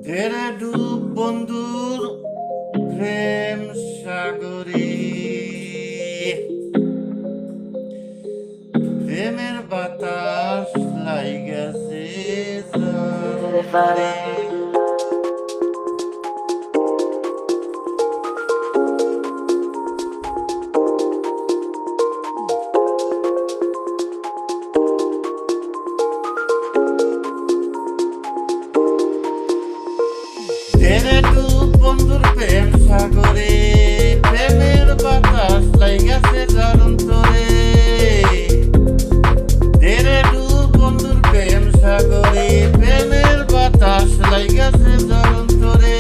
তেরে ডুব বন্ধুর প্রেম সাগরে, প্রেমের বাতাস লাইগাছে জারে। তেরে ডুব বন্ধুর প্রেম সাগরে, প্রেমের বাতাস লাইগাছে যার অন্তরে। তেরে ডুব বন্ধুর প্রেম সাগরে, প্রেমের বাতাস লাইগাছে যার অন্তরে।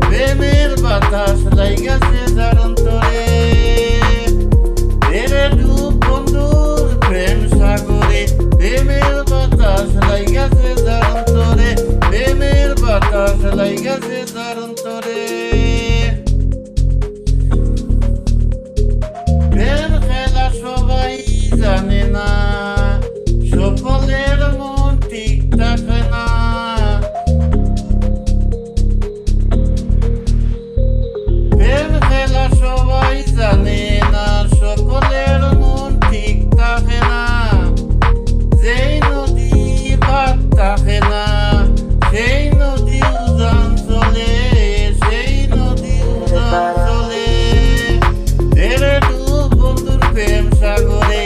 প্রেমের বাতাস লাইগাছে যার অন্তরে। তেরে ডুব বন্ধুর প্রেম সাগরে, প্রেমের বাতাস লাইগাছে যার অন্তরে। প্রেমের বাতাস লাইগাছে যার অন্তরে। প্রেম খেলা সবাই জানে না, সকলের মন ঠিক থাকে না। প্রেম খেলা সবাই জানে না, সকলের মন ঠিক থাকে না। যেই নদী বাদ থাকে না, সেই নদী উজান চলে, সেই নদী উজান চলে। তেরে ডুব বন্ধুর প্রেম সাগরে,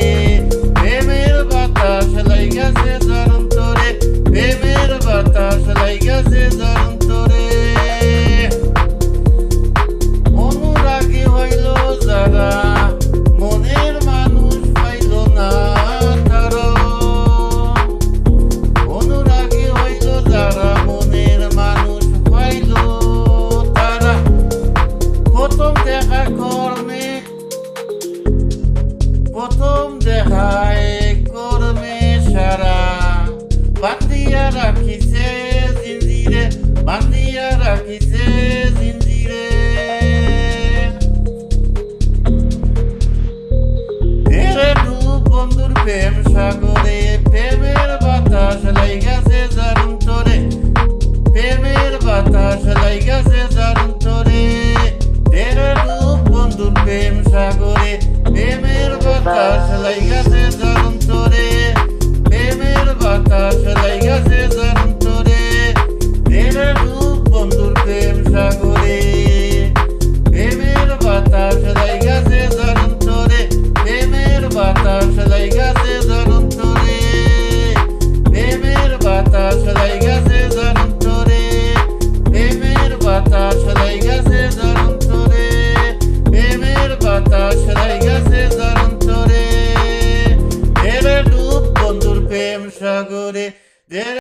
প্রেমের বাতাস লাইগাছে যার অন্তরে। প্রেমের বাতাস লাইগাছে যার অন্তরে। অনুরাগী হইল যারা, মনের মানুষ পাইল না তারা। অনুরাগী হইল যারা, মনের মানুষ পাইল তারা। প্রথম দেখা কর্মে, প্রথম দেখায় কর্মে সারা। বান্ধিয়া রাখিছে জিঞ্জিরে, বান্ধিয়া রাখিছে জিঞ্জিরে। তেরে ডুব বন্ধুর প্রেম সাগরে, প্রেমের বাতাস লাইগাছে যার অন্তরে। প্রেমের বাতাস লাইগাছে যার অন্তরে। তেরে ডুব বন্ধুর প্রেম সাগরে, প্রেমের বাতাস লাইগাছে যার অন্তরে। প্রেমের বাতাস লাইগাছে যার অন্তরে। তেরে ডুব বন্ধুর প্রেম সাগরে, প্রেমের বাতাস লাইগাছে যার অন্তরে। প্রেমের বাতাস লাইগাছে যার অন্তরে। প্রেমের বাতাস লাইগাছে যার অন্তরে। প্রেমের বাতাস লাইগাছে যার অন্তরে। প্রেমের বাতাস লাইগাছে যার অন্তরে। তেরে ডুব বন্ধুর প্রেম সাগরে।